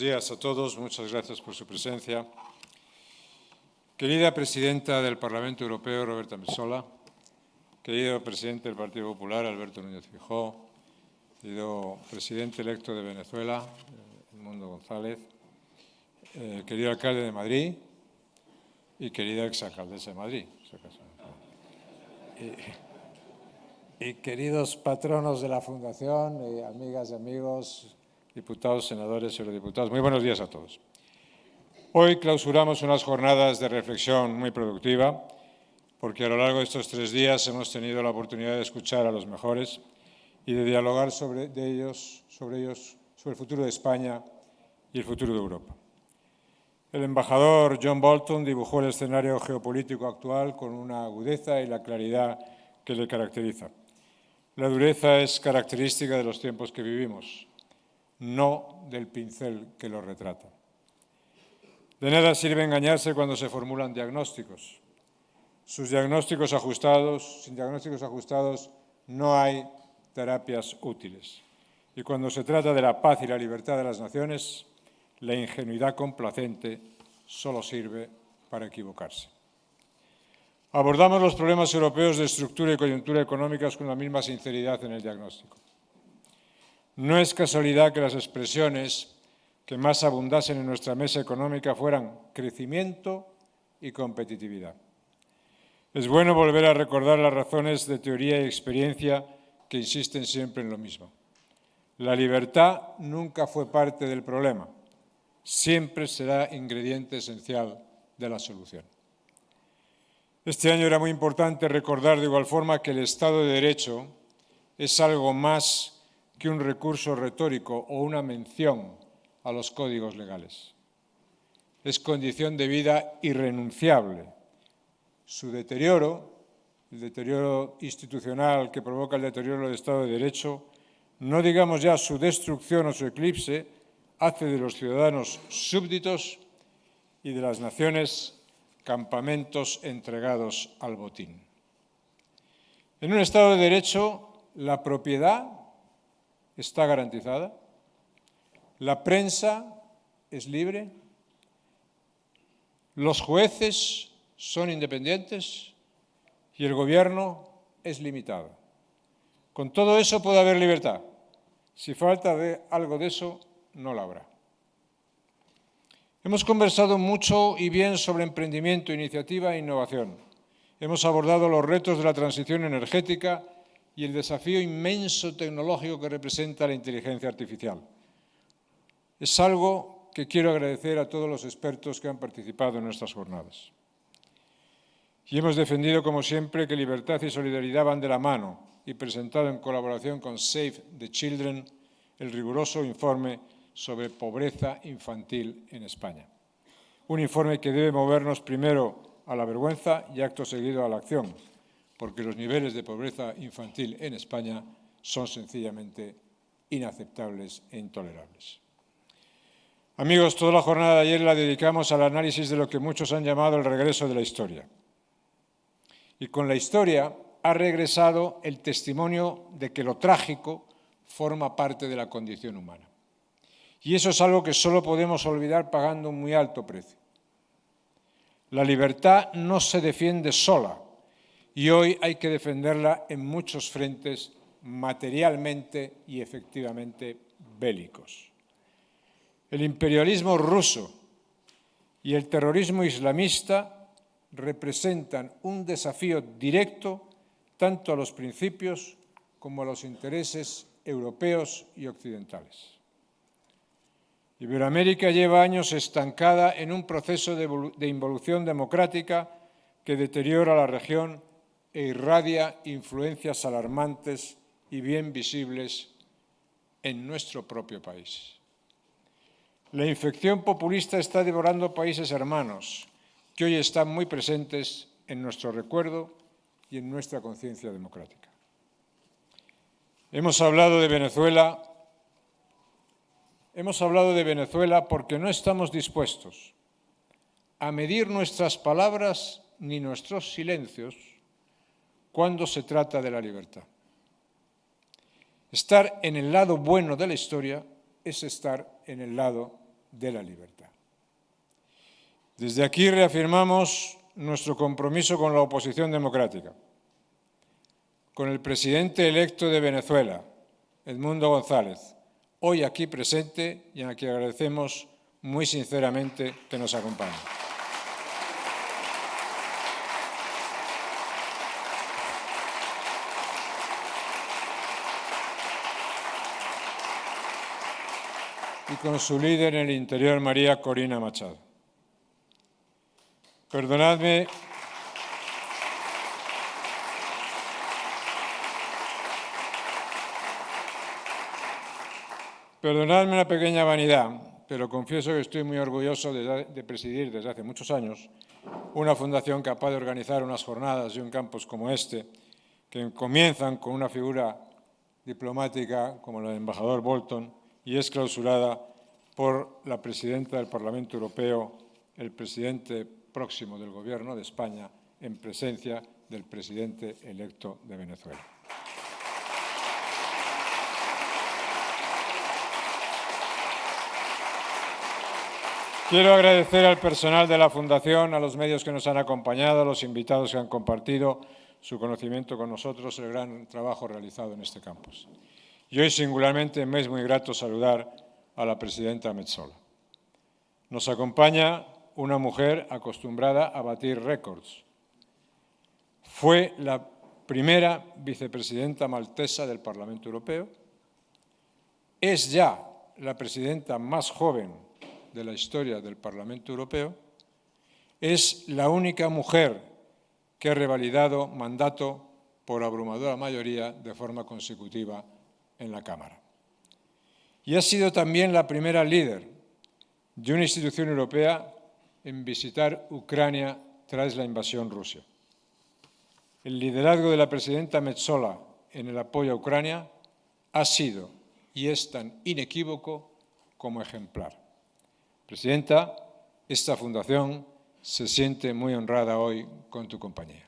días a todos. Muchas gracias por su presencia. Querida presidenta del Parlamento Europeo, Roberta Metsola, querido presidente del Partido Popular, Alberto Núñez Feijóo, querido presidente electo de Venezuela, Edmundo González, querido alcalde de Madrid y querida exalcaldesa de Madrid. Y queridos patronos de la Fundación, amigas y amigos, diputados, senadores, eurodiputados, muy buenos días a todos. Hoy clausuramos unas jornadas de reflexión muy productiva, porque a lo largo de estos 3 días hemos tenido la oportunidad de escuchar a los mejores y de dialogar sobre el futuro de España y el futuro de Europa. El embajador John Bolton dibujó el escenario geopolítico actual con una agudeza y la claridad que le caracteriza. La dureza es característica de los tiempos que vivimos, no del pincel que lo retrata. De nada sirve engañarse cuando se formulan diagnósticos. Sin diagnósticos ajustados no hay terapias útiles. Y cuando se trata de la paz y la libertad de las naciones, la ingenuidad complacente solo sirve para equivocarse. Abordamos los problemas europeos de estructura y coyuntura económicas con la misma sinceridad en el diagnóstico. No es casualidad que las expresiones que más abundasen en nuestra mesa económica fueran crecimiento y competitividad. Es bueno volver a recordar las razones de teoría y experiencia que insisten siempre en lo mismo. La libertad nunca fue parte del problema, siempre será ingrediente esencial de la solución. Este año era muy importante recordar de igual forma que el Estado de Derecho es algo más que un recurso retórico o una mención a los códigos legales. Es condición de vida irrenunciable. Su deterioro, el deterioro institucional que provoca el deterioro del Estado de Derecho, no digamos ya su destrucción o su eclipse, hace de los ciudadanos súbditos y de las naciones campamentos entregados al botín. En un Estado de Derecho, la propiedad está garantizada, la prensa es libre, los jueces son independientes y el Gobierno es limitado. Con todo eso puede haber libertad. Si falta algo de eso, no la habrá. Hemos conversado mucho y bien sobre emprendimiento, iniciativa e innovación. Hemos abordado los retos de la transición energética y el desafío inmenso tecnológico que representa la inteligencia artificial. Es algo que quiero agradecer a todos los expertos que han participado en nuestras jornadas. Y hemos defendido, como siempre, que libertad y solidaridad van de la mano y presentado en colaboración con Save the Children el riguroso informe sobre pobreza infantil en España. Un informe que debe movernos primero a la vergüenza y acto seguido a la acción, porque los niveles de pobreza infantil en España son sencillamente inaceptables e intolerables. Amigos, toda la jornada de ayer la dedicamos al análisis de lo que muchos han llamado el regreso de la historia. Y con la historia ha regresado el testimonio de que lo trágico forma parte de la condición humana. Y eso es algo que solo podemos olvidar pagando un muy alto precio. La libertad no se defiende sola y hoy hay que defenderla en muchos frentes materialmente y efectivamente bélicos. El imperialismo ruso y el terrorismo islamista representan un desafío directo tanto a los principios como a los intereses europeos y occidentales. Iberoamérica lleva años estancada en un proceso de involución democrática que deteriora la región e irradia influencias alarmantes y bien visibles en nuestro propio país. La infección populista está devorando países hermanos que hoy están muy presentes en nuestro recuerdo y en nuestra conciencia democrática. Hemos hablado de Venezuela porque no estamos dispuestos a medir nuestras palabras ni nuestros silencios cuando se trata de la libertad. Estar en el lado bueno de la historia es estar en el lado de la libertad. Desde aquí reafirmamos nuestro compromiso con la oposición democrática, con el presidente electo de Venezuela, Edmundo González, hoy aquí presente y a quien agradecemos muy sinceramente que nos acompañe. Y con su líder en el interior, María Corina Machado. Perdonadme una pequeña vanidad, pero confieso que estoy muy orgulloso de presidir desde hace muchos años una fundación capaz de organizar unas jornadas y un campus como este, que comienzan con una figura diplomática como la del embajador Bolton y es clausurada por la presidenta del Parlamento Europeo, el presidente próximo del Gobierno de España, en presencia del presidente electo de Venezuela. Quiero agradecer al personal de la Fundación, a los medios que nos han acompañado, a los invitados que han compartido su conocimiento con nosotros, el gran trabajo realizado en este campus. Y hoy, singularmente, me es muy grato saludar a la presidenta Metsola. Nos acompaña una mujer acostumbrada a batir récords. Fue la primera vicepresidenta maltesa del Parlamento Europeo. Es ya la presidenta más joven de la historia del Parlamento Europeo. Es la única mujer que ha revalidado mandato por abrumadora mayoría de forma consecutiva en la Cámara. Y ha sido también la primera líder de una institución europea en visitar Ucrania tras la invasión rusa. El liderazgo de la presidenta Metsola en el apoyo a Ucrania ha sido y es tan inequívoco como ejemplar. Presidenta, esta fundación se siente muy honrada hoy con tu compañía.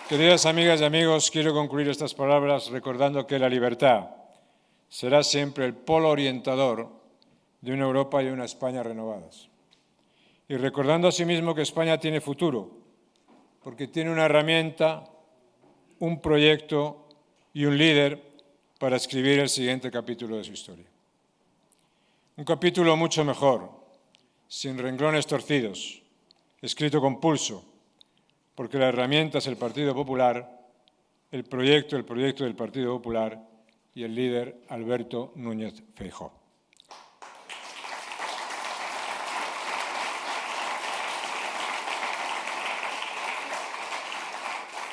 Queridas amigas y amigos, quiero concluir estas palabras recordando que la libertad será siempre el polo orientador de una Europa y una España renovadas. Y recordando asimismo que España tiene futuro, porque tiene una herramienta, un proyecto y un líder para escribir el siguiente capítulo de su historia. Un capítulo mucho mejor, sin renglones torcidos, escrito con pulso, porque la herramienta es el Partido Popular, el proyecto del Partido Popular y el líder Alberto Núñez Feijóo.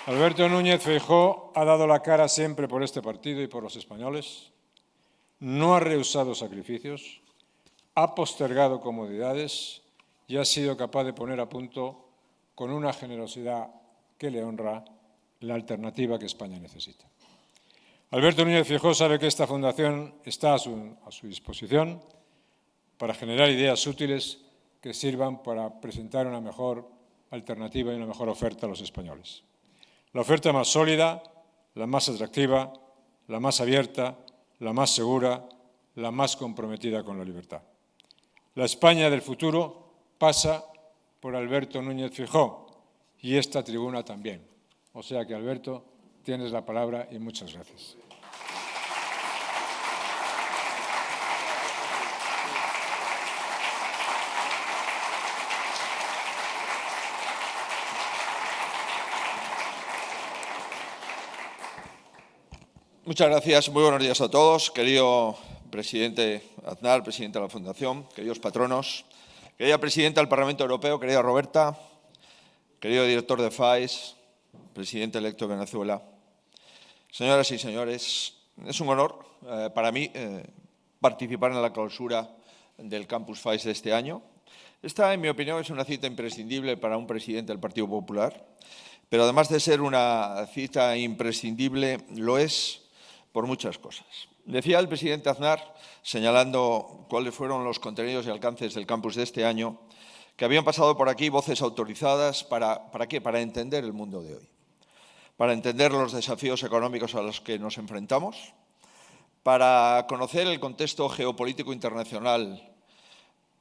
Alberto Núñez Feijóo ha dado la cara siempre por este partido y por los españoles, no ha rehusado sacrificios, ha postergado comodidades y ha sido capaz de poner a punto, con una generosidad que le honra, la alternativa que España necesita. Alberto Núñez Feijóo sabe que esta fundación está a su disposición para generar ideas útiles que sirvan para presentar una mejor alternativa y una mejor oferta a los españoles. La oferta más sólida, la más atractiva, la más abierta, la más segura, la más comprometida con la libertad. La España del futuro pasa por Alberto Núñez Feijóo y esta tribuna también. O sea que, Alberto, tienes la palabra y muchas gracias. Muchas gracias. Muy buenos días a todos. Querido presidente Aznar, presidente de la Fundación, queridos patronos, querida presidenta del Parlamento Europeo, querida Roberta, querido director de FAES, presidente electo de Venezuela. Señoras y señores, es un honor para mí participar en la clausura del Campus FAES de este año. Esta, en mi opinión, es una cita imprescindible para un presidente del Partido Popular, pero además de ser una cita imprescindible, lo es por muchas cosas. Decía el presidente Aznar, señalando cuáles fueron los contenidos y alcances del campus de este año, que habían pasado por aquí voces autorizadas ¿para qué? Para entender el mundo de hoy. para entender los desafíos económicos a los que nos enfrentamos, para conocer el contexto geopolítico internacional,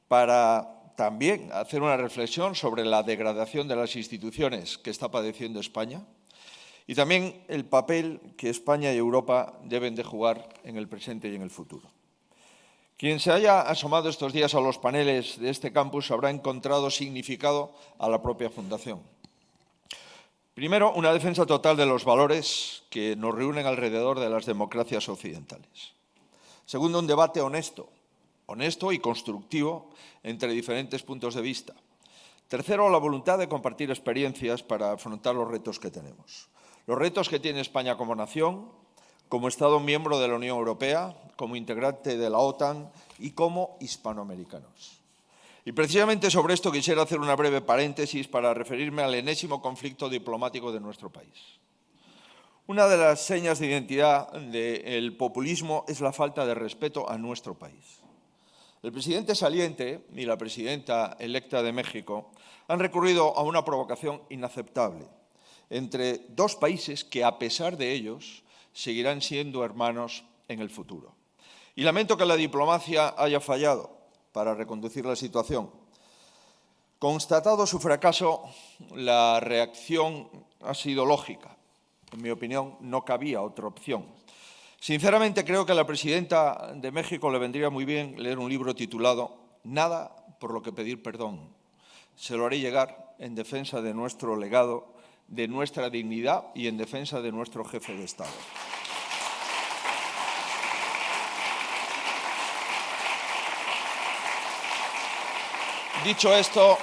para también hacer una reflexión sobre la degradación de las instituciones que está padeciendo España y también el papel que España y Europa deben de jugar en el presente y en el futuro. Quien se haya asomado estos días a los paneles de este campus habrá encontrado significado a la propia Fundación. Primero, una defensa total de los valores que nos reúnen alrededor de las democracias occidentales. Segundo, un debate honesto y constructivo entre diferentes puntos de vista. Tercero, la voluntad de compartir experiencias para afrontar los retos que tenemos. Los retos que tiene España como nación, como Estado miembro de la Unión Europea, como integrante de la OTAN y como hispanoamericanos. Y precisamente sobre esto quisiera hacer una breve paréntesis para referirme al enésimo conflicto diplomático de nuestro país. Una de las señas de identidad del populismo es la falta de respeto a nuestro país. El presidente saliente y la presidenta electa de México han recurrido a una provocación inaceptable entre dos países que, a pesar de ellos, seguirán siendo hermanos en el futuro. Y lamento que la diplomacia haya fallado para reconducir la situación. Constatado su fracaso, la reacción ha sido lógica. En mi opinión, no cabía otra opción. Sinceramente, creo que a la presidenta de México le vendría muy bien leer un libro titulado «Nada por lo que pedir perdón». Se lo haré llegar en defensa de nuestro legado, de nuestra dignidad y en defensa de nuestro jefe de Estado. Dicho esto,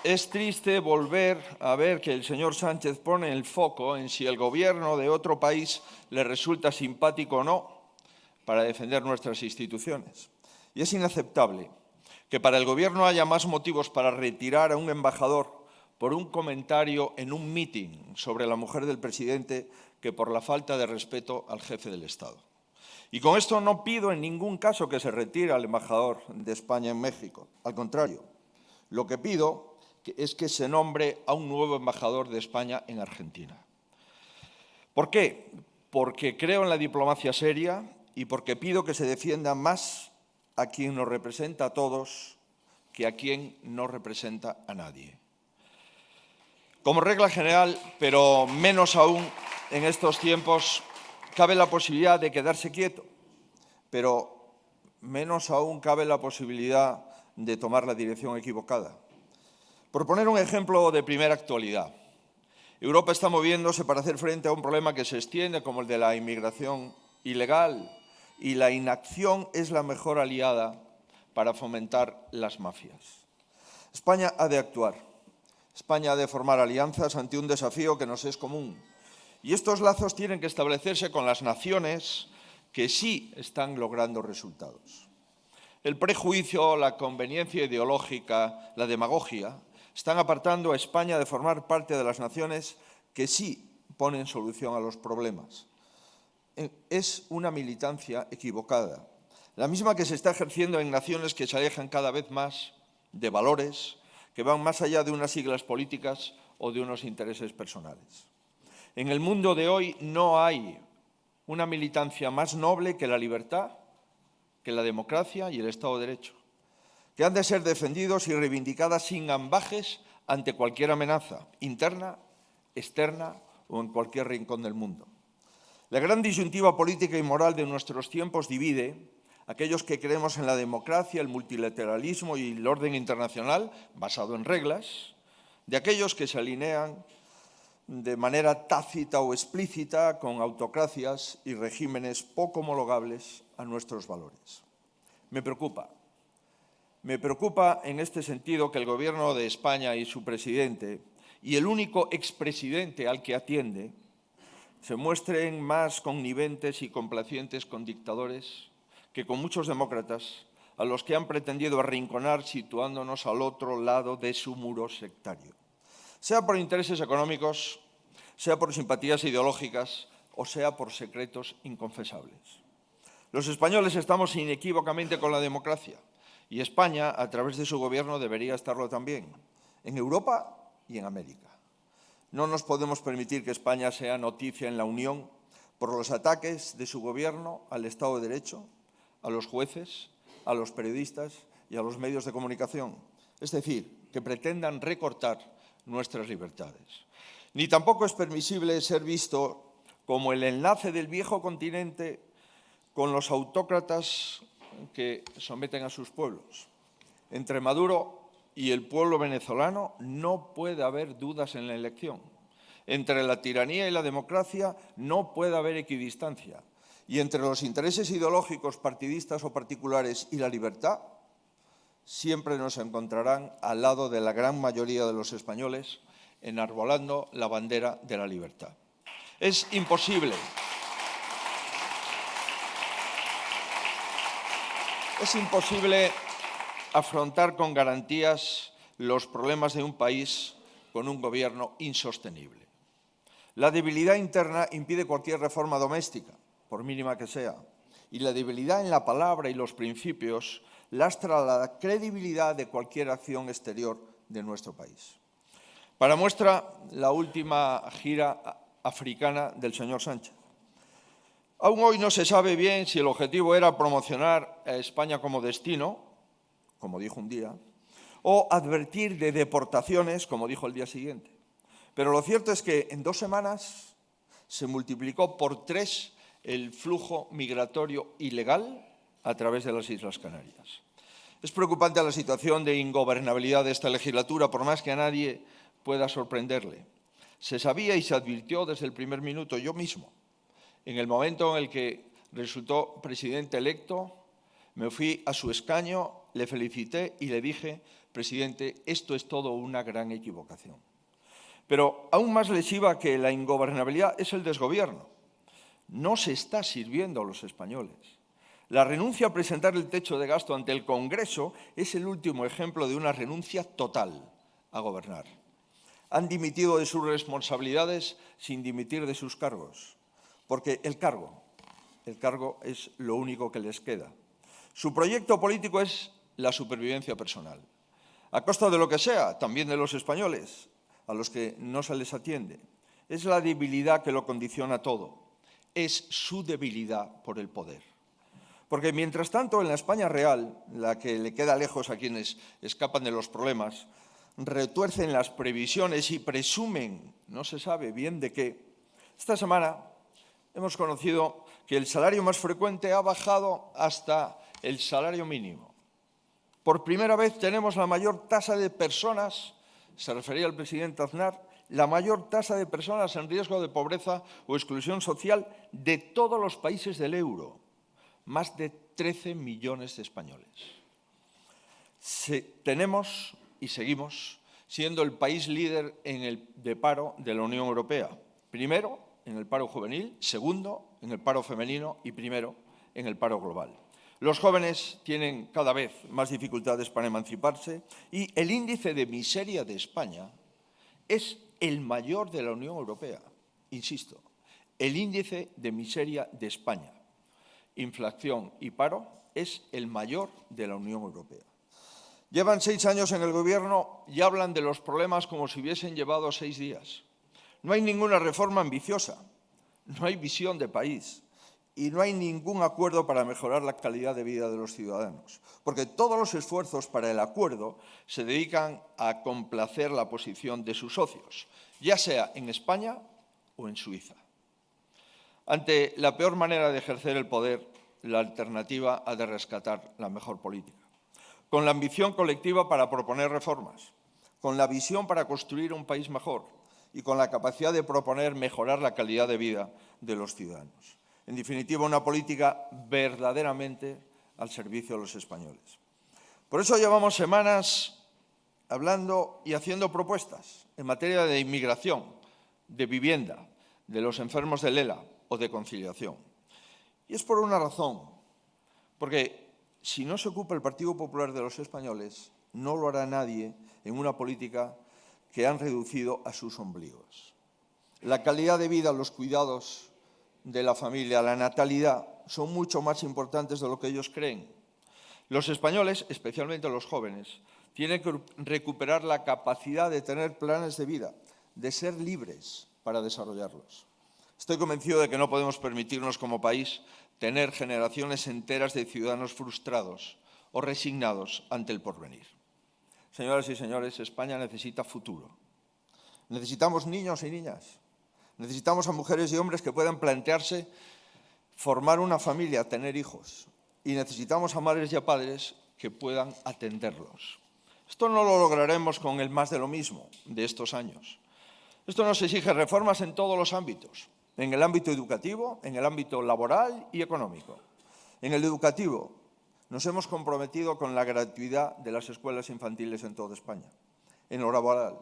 es triste volver a ver que el señor Sánchez pone el foco en si el gobierno de otro país le resulta simpático o no para defender nuestras instituciones. Y es inaceptable que para el gobierno haya más motivos para retirar a un embajador por un comentario en un mitin sobre la mujer del presidente que por la falta de respeto al jefe del Estado. Y con esto no pido en ningún caso que se retire al embajador de España en México. Al contrario, lo que pido es que se nombre a un nuevo embajador de España en Argentina. ¿Por qué? Porque creo en la diplomacia seria y porque pido que se defienda más a quien nos representa a todos que a quien no representa a nadie. Como regla general, pero menos aún en estos tiempos, cabe la posibilidad de quedarse quieto, pero menos aún cabe la posibilidad de tomar la dirección equivocada. Por poner un ejemplo de primera actualidad, Europa está moviéndose para hacer frente a un problema que se extiende como el de la inmigración ilegal y la inacción es la mejor aliada para fomentar las mafias. España ha de actuar. España ha de formar alianzas ante un desafío que nos es común. Y estos lazos tienen que establecerse con las naciones que sí están logrando resultados. El prejuicio, la conveniencia ideológica, la demagogia, están apartando a España de formar parte de las naciones que sí ponen solución a los problemas. Es una militancia equivocada, la misma que se está ejerciendo en naciones que se alejan cada vez más de valores que van más allá de unas siglas políticas o de unos intereses personales. En el mundo de hoy no hay una militancia más noble que la libertad, que la democracia y el Estado de Derecho, que han de ser defendidos y reivindicadas sin ambages ante cualquier amenaza, interna, externa o en cualquier rincón del mundo. La gran disyuntiva política y moral de nuestros tiempos divide a aquellos que creemos en la democracia, el multilateralismo y el orden internacional basado en reglas, de aquellos que se alinean de manera tácita o explícita con autocracias y regímenes poco homologables a nuestros valores. Me preocupa en este sentido que el Gobierno de España y su presidente, y el único expresidente al que atiende, se muestren más conniventes y complacientes con dictadores que con muchos demócratas a los que han pretendido arrinconar situándonos al otro lado de su muro sectario. Sea por intereses económicos, sea por simpatías ideológicas o sea por secretos inconfesables. Los españoles estamos inequívocamente con la democracia y España, a través de su gobierno, debería estarlo también, en Europa y en América. No nos podemos permitir que España sea noticia en la Unión por los ataques de su Gobierno al Estado de Derecho, a los jueces, a los periodistas y a los medios de comunicación. Es decir, que pretendan recortar nuestras libertades. Ni tampoco es permisible ser visto como el enlace del viejo continente con los autócratas que someten a sus pueblos. Entre Maduro y el pueblo venezolano no puede haber dudas en la elección. Entre la tiranía y la democracia no puede haber equidistancia. Y entre los intereses ideológicos, partidistas o particulares y la libertad, siempre nos encontrarán al lado de la gran mayoría de los españoles, enarbolando la bandera de la libertad. Es imposible. Es imposible afrontar con garantías los problemas de un país con un gobierno insostenible. La debilidad interna impide cualquier reforma doméstica, por mínima que sea, y la debilidad en la palabra y los principios lastra la credibilidad de cualquier acción exterior de nuestro país. Para muestra, la última gira africana del señor Sánchez. Aún hoy no se sabe bien si el objetivo era promocionar a España como destino, como dijo un día, o advertir de deportaciones, como dijo el día siguiente. Pero lo cierto es que en 2 semanas se multiplicó por 3 el flujo migratorio ilegal a través de las Islas Canarias. Es preocupante la situación de ingobernabilidad de esta legislatura, por más que a nadie pueda sorprenderle. Se sabía y se advirtió desde el primer minuto, yo mismo. En el momento en el que resultó presidente electo, me fui a su escaño, le felicité y le dije, presidente, esto es todo una gran equivocación. Pero aún más lesiva que la ingobernabilidad es el desgobierno. No se está sirviendo a los españoles. La renuncia a presentar el techo de gasto ante el Congreso es el último ejemplo de una renuncia total a gobernar. Han dimitido de sus responsabilidades sin dimitir de sus cargos, porque el cargo es lo único que les queda. Su proyecto político es la supervivencia personal, a costa de lo que sea, también de los españoles, a los que no se les atiende. Es la debilidad que lo condiciona todo, es su debilidad por el poder. Porque mientras tanto, en la España real, la que le queda lejos a quienes escapan de los problemas, retuercen las previsiones y presumen, no se sabe bien de qué. Esta semana hemos conocido que el salario más frecuente ha bajado hasta el salario mínimo. Por primera vez tenemos la mayor tasa de personas, se refería el presidente Aznar, la mayor tasa de personas en riesgo de pobreza o exclusión social de todos los países del euro. Más de 13 millones de españoles. Tenemos y seguimos siendo el país líder de paro de la Unión Europea. Primero, en el paro juvenil, segundo, en el paro femenino y primero, en el paro global. Los jóvenes tienen cada vez más dificultades para emanciparse y el índice de miseria de España es el mayor de la Unión Europea. Insisto, el índice de miseria de España, inflación y paro es el mayor de la Unión Europea. Llevan 6 años en el Gobierno y hablan de los problemas como si hubiesen llevado 6 días. No hay ninguna reforma ambiciosa, no hay visión de país y no hay ningún acuerdo para mejorar la calidad de vida de los ciudadanos, porque todos los esfuerzos para el acuerdo se dedican a complacer la posición de sus socios, ya sea en España o en Suiza. Ante la peor manera de ejercer el poder, la alternativa ha de rescatar la mejor política. Con la ambición colectiva para proponer reformas, con la visión para construir un país mejor y con la capacidad de proponer mejorar la calidad de vida de los ciudadanos. En definitiva, una política verdaderamente al servicio de los españoles. Por eso llevamos semanas hablando y haciendo propuestas en materia de inmigración, de vivienda, de los enfermos del ELA o de conciliación. Y es por una razón, porque si no se ocupa el Partido Popular de los españoles, no lo hará nadie en una política que han reducido a sus ombligos. La calidad de vida, los cuidados de la familia, la natalidad, son mucho más importantes de lo que ellos creen. Los españoles, especialmente los jóvenes, tienen que recuperar la capacidad de tener planes de vida, de ser libres para desarrollarlos. Estoy convencido de que no podemos permitirnos como país tener generaciones enteras de ciudadanos frustrados o resignados ante el porvenir. Señoras y señores, España necesita futuro. Necesitamos niños y niñas. Necesitamos a mujeres y hombres que puedan plantearse formar una familia, tener hijos. Y necesitamos a madres y a padres que puedan atenderlos. Esto no lo lograremos con el más de lo mismo de estos años. Esto nos exige reformas en todos los ámbitos, en el ámbito educativo, en el ámbito laboral y económico. En el educativo nos hemos comprometido con la gratuidad de las escuelas infantiles en toda España. En lo laboral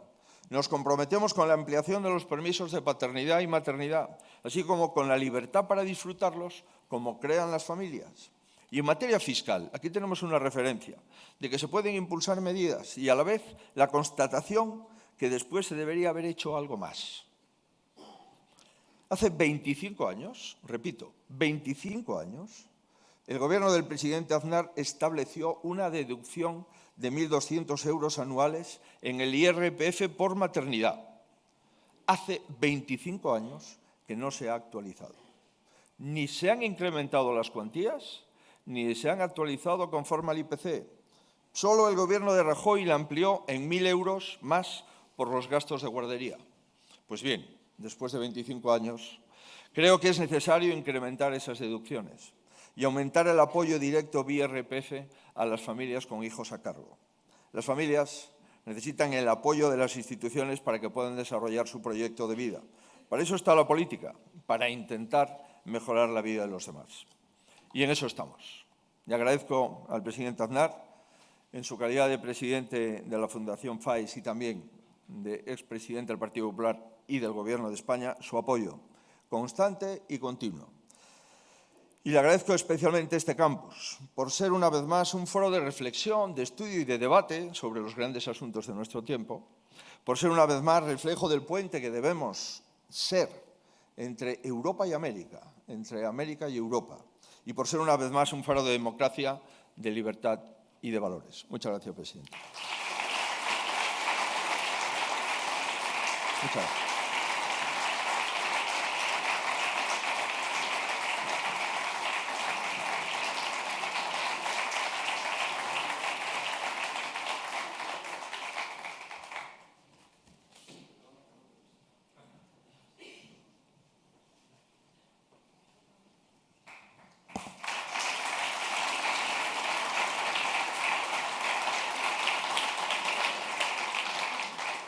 nos comprometemos con la ampliación de los permisos de paternidad y maternidad, así como con la libertad para disfrutarlos como crean las familias. Y en materia fiscal, aquí tenemos una referencia de que se pueden impulsar medidas y a la vez la constatación que después se debería haber hecho algo más. Hace 25 años, repito, 25 años, el Gobierno del presidente Aznar estableció una deducción de 1.200 euros anuales en el IRPF por maternidad. Hace 25 años que no se ha actualizado. Ni se han incrementado las cuantías, ni se han actualizado conforme al IPC. Solo el Gobierno de Rajoy la amplió en 1.000 euros más por los gastos de guardería. Pues bien, después de 25 años, creo que es necesario incrementar esas deducciones y aumentar el apoyo directo vía IRPF a las familias con hijos a cargo. Las familias necesitan el apoyo de las instituciones para que puedan desarrollar su proyecto de vida. Para eso está la política, para intentar mejorar la vida de los demás. Y en eso estamos. Y agradezco al presidente Aznar, en su calidad de presidente de la Fundación FAES y también de expresidente del Partido Popular y del Gobierno de España, su apoyo constante y continuo. Y le agradezco especialmente este campus, por ser una vez más un foro de reflexión, de estudio y de debate sobre los grandes asuntos de nuestro tiempo, por ser una vez más reflejo del puente que debemos ser entre Europa y América, entre América y Europa, y por ser una vez más un faro de democracia, de libertad y de valores. Muchas gracias, presidente. Muchas gracias.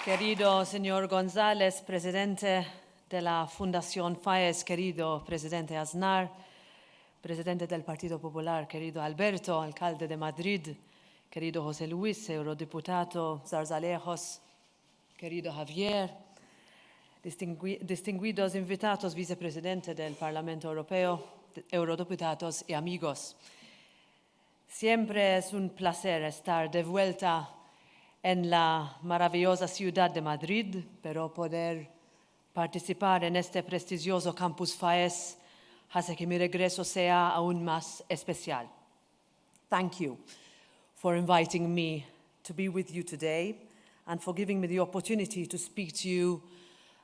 Querido señor González, presidente de la Fundación FAES, querido presidente Aznar, presidente del Partido Popular, querido Alberto, alcalde de Madrid, querido José Luis, eurodiputado Zarzalejos, querido Javier, distinguidos invitados, vicepresidente del Parlamento Europeo, eurodiputados y amigos. Siempre es un placer estar de vuelta en la maravillosa ciudad de Madrid, pero poder participar en este prestigioso Campus FAES hace que mi regreso sea aún más especial. Thank you for inviting me to be with you today and for giving me the opportunity to speak to you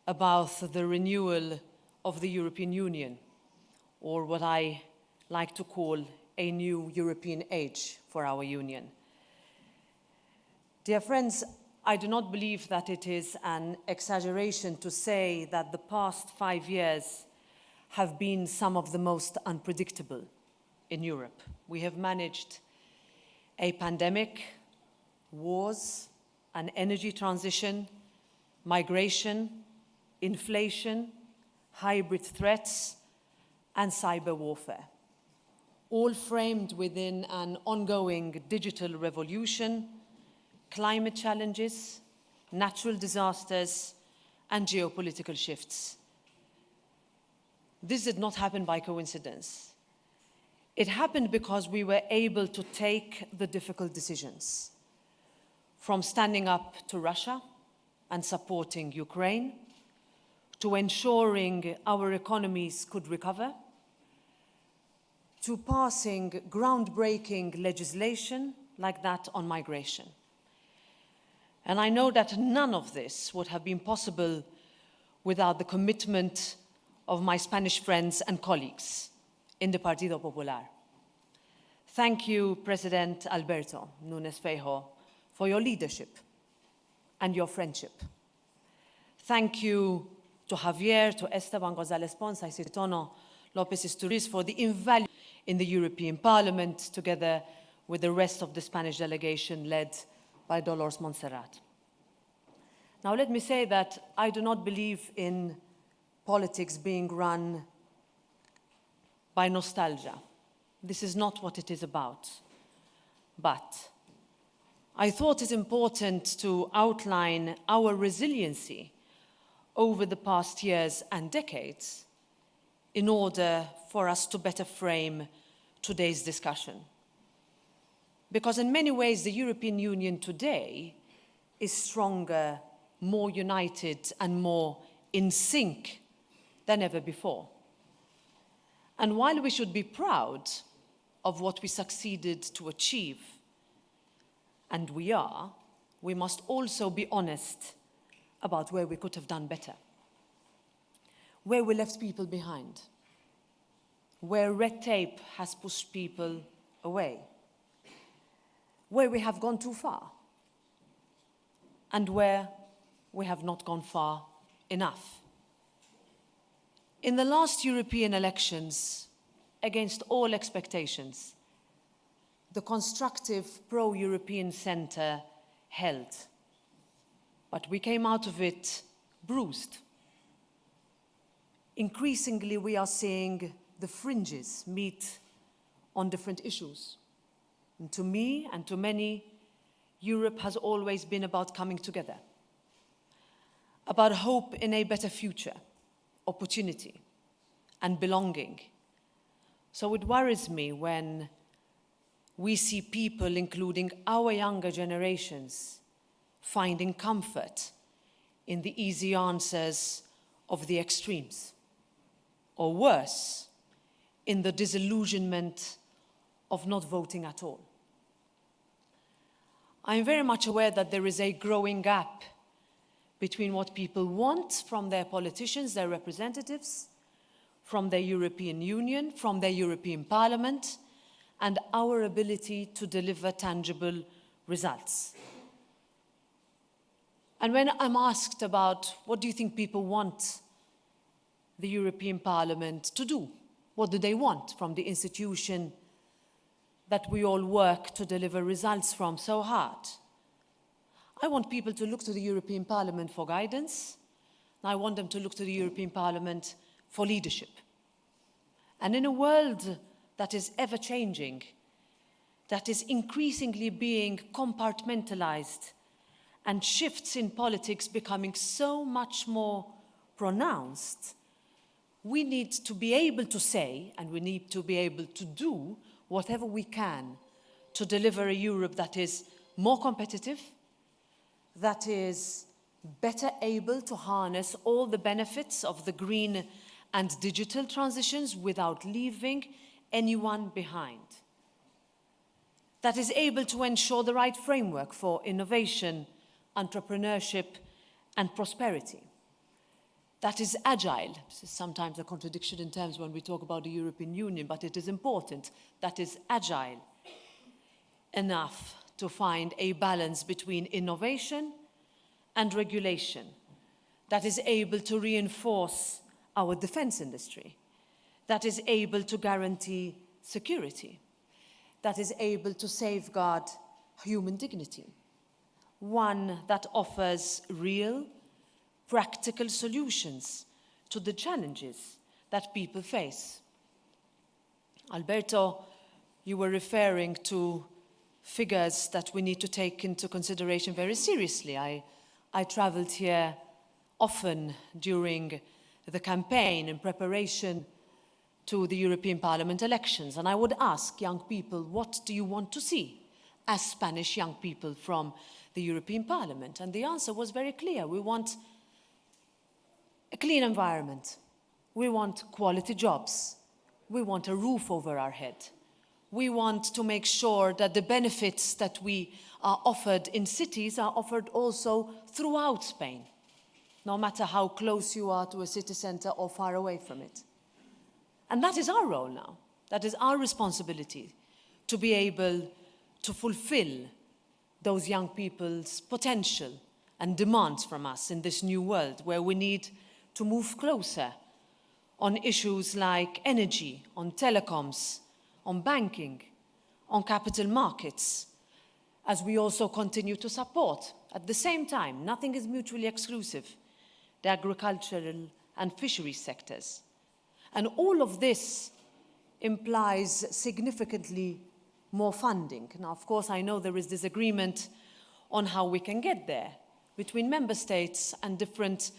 about the renewal of the European Union, or what I like to call a new European age for our Union. Dear friends, I do not believe that it is an exaggeration to say that the past 5 years have been some of the most unpredictable in Europe. We have managed a pandemic, wars, an energy transition, migration, inflation, hybrid threats, and cyber warfare, all framed within an ongoing digital revolution, climate challenges, natural disasters, and geopolitical shifts. This did not happen by coincidence. It happened because we were able to take the difficult decisions, from standing up to Russia and supporting Ukraine, to ensuring our economies could recover, to passing groundbreaking legislation like that on migration. And I know that none of this would have been possible without the commitment of my Spanish friends and colleagues in the Partido Popular. Thank you, President Alberto Núñez Feijóo, for your leadership and your friendship. Thank you to Javier, to Esteban González Pons, y Citono López Istúriz for the invaluable in the European Parliament, together with the rest of the Spanish delegation led by Dolores Montserrat. Now, let me say that I do not believe in politics being run by nostalgia. This is not what it is about. But I thought it important to outline our resiliency over the past years and decades in order for us to better frame today's discussion. Because in many ways, the European Union today is stronger, more united, and more in sync than ever before. And while we should be proud of what we succeeded to achieve, and we are, we must also be honest about where we could have done better, where we left people behind, where red tape has pushed people away, where we have gone too far, and where we have not gone far enough. In the last European elections, against all expectations, the constructive pro-European centre held. But we came out of it bruised. Increasingly, we are seeing the fringes meet on different issues. And to me and to many, Europe has always been about coming together, about hope in a better future, opportunity, and belonging. So it worries me when we see people, including our younger generations, finding comfort in the easy answers of the extremes, or worse, in the disillusionment of not voting at all. I am very much aware that there is a growing gap between what people want from their politicians, their representatives, from their European Union, from their European Parliament, and our ability to deliver tangible results. And when I'm asked about what do you think people want the European Parliament to do, what do they want from the institution that we all work to deliver results from so hard? I want people to look to the European Parliament for guidance, and I want them to look to the European Parliament for leadership. And in a world that is ever-changing, that is increasingly being compartmentalized, and shifts in politics becoming so much more pronounced, we need to be able to say, and we need to be able to do whatever we can to deliver a Europe that is more competitive, that is better able to harness all the benefits of the green and digital transitions without leaving anyone behind, that is able to ensure the right framework for innovation, entrepreneurship, and prosperity, that is agile. This is sometimes a contradiction in terms when we talk about the European Union, but it is important, that is agile enough to find a balance between innovation and regulation, that is able to reinforce our defense industry, that is able to guarantee security, that is able to safeguard human dignity, one that offers real, practical solutions to the challenges that people face. Alberto, you were referring to figures that we need to take into consideration very seriously. I traveled here often during the campaign in preparation to the European Parliament elections, and I would ask young people, what do you want to see as Spanish young people from the European Parliament? And the answer was very clear. We want a clean environment. We want quality jobs. We want a roof over our head. We want to make sure that the benefits that we are offered in cities are offered also throughout Spain. no matter how close you are to a city centre or far away from it. And that is our role now. That is our responsibility, to be able to fulfill those young people's potential and demands from us in this new world, where we need to move closer on issues like energy, on telecoms, on banking, on capital markets, as we also continue to support, at the same time, nothing is mutually exclusive, the agricultural and fisheries sectors. And all of this implies significantly more funding. Now, of course, I know there is disagreement on how we can get there between member states and different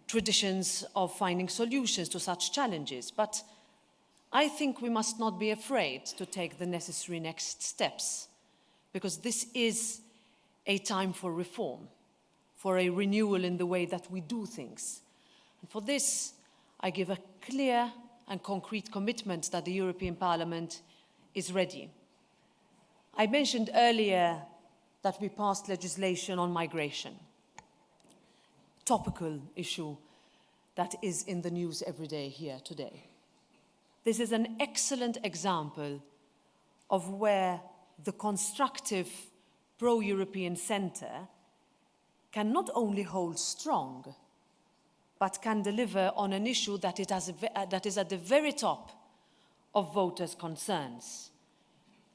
traditions of finding solutions to such challenges. But I think we must not be afraid to take the necessary next steps, because this is a time for reform, for a renewal in the way that we do things. And for this, I give a clear and concrete commitment that the European Parliament is ready. I mentioned earlier that we passed legislation on migration, topical issue that is in the news every day here today. This is an excellent example of where the constructive pro-European centre can not only hold strong, but can deliver on an issue that is at the very top of voters' concerns.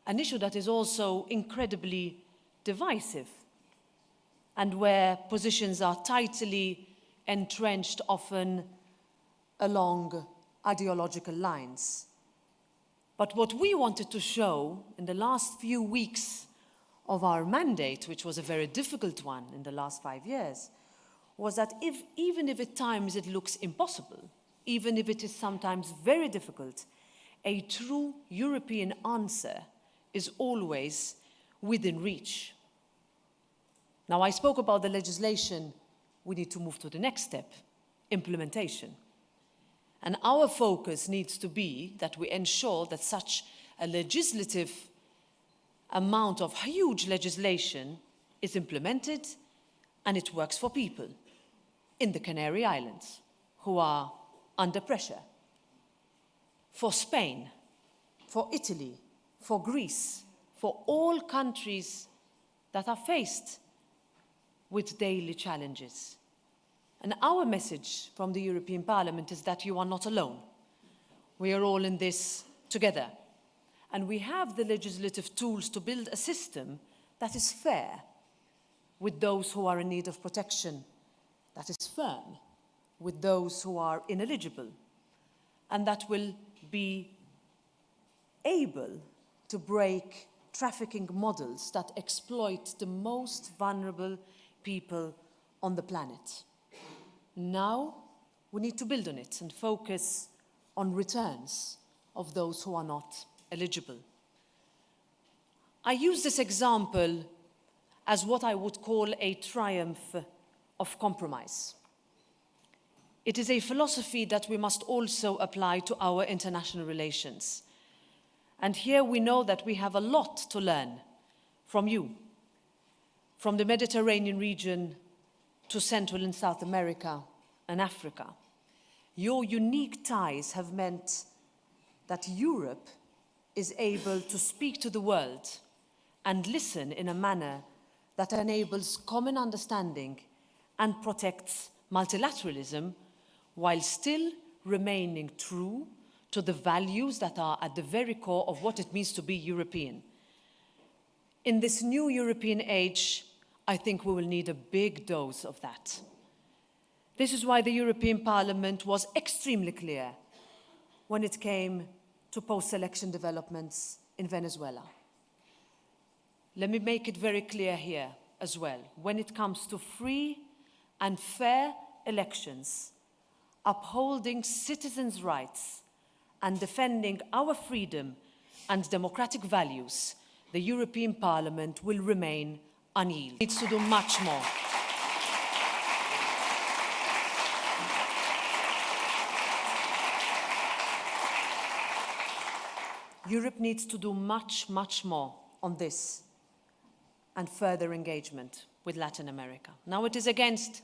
An issue that is also incredibly divisive, and where positions are tightly entrenched, often along ideological lines. But what we wanted to show in the last few weeks of our mandate, which was a very difficult one in the last 5 years, was that even if at times it looks impossible, even if it is sometimes very difficult, a true European answer is always within reach. Now, I spoke about the legislation. We need to move to the next step, implementation. And our focus needs to be that we ensure that such a legislative amount of huge legislation is implemented and it works for people in the Canary Islands who are under pressure, for Spain, for Italy, for Greece, for all countries that are faced with daily challenges. And our message from the European Parliament is that you are not alone. We are all in this together. And we have the legislative tools to build a system that is fair with those who are in need of protection, that is firm with those who are ineligible, and that will be able to break trafficking models that exploit the most vulnerable people on the planet. Now, we need to build on it and focus on returns of those who are not eligible. I use this example as what I would call a triumph of compromise. It is a philosophy that we must also apply to our international relations. And here we know that we have a lot to learn from you, from the Mediterranean region to Central and South America and Africa. Your unique ties have meant that Europe is able to speak to the world and listen in a manner that enables common understanding and protects multilateralism while still remaining true to the values that are at the very core of what it means to be European. In this new European age, I think we will need a big dose of that. This is why the European Parliament was extremely clear when it came to post-election developments in Venezuela. Let me make it very clear here as well. When it comes to free and fair elections, upholding citizens' rights and defending our freedom and democratic values, the European Parliament will remain unyielding. It needs to do much more. Europe needs to do much, much more on this and further engagement with Latin America. Now, it is against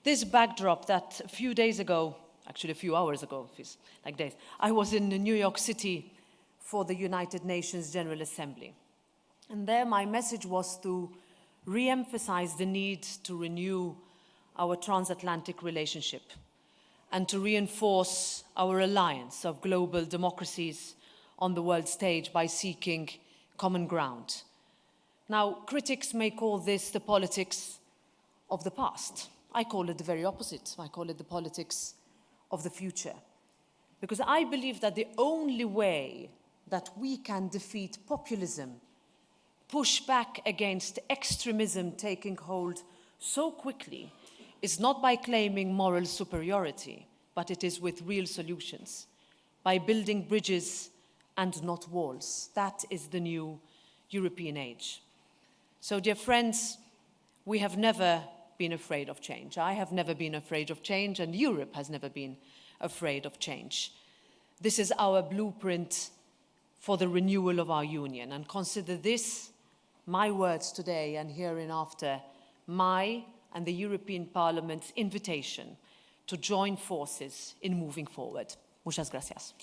this backdrop that a few days ago, actually a few hours ago, it feels like days, I was in New York City for the United Nations General Assembly. And there my message was to re-emphasize the need to renew our transatlantic relationship and to reinforce our alliance of global democracies on the world stage by seeking common ground. Now, critics may call this the politics of the past. I call it the very opposite. I call it the politics of the future. Because I believe that the only way that we can defeat populism, push back against extremism taking hold so quickly, is not by claiming moral superiority, but it is with real solutions, by building bridges and not walls. That is the new European age. So, dear friends, we have never been afraid of change. I have never been afraid of change, and Europe has never been afraid of change. This is our blueprint for the renewal of our union, and consider this, my words today and hereinafter, my and the European Parliament's invitation to join forces in moving forward. Muchas gracias.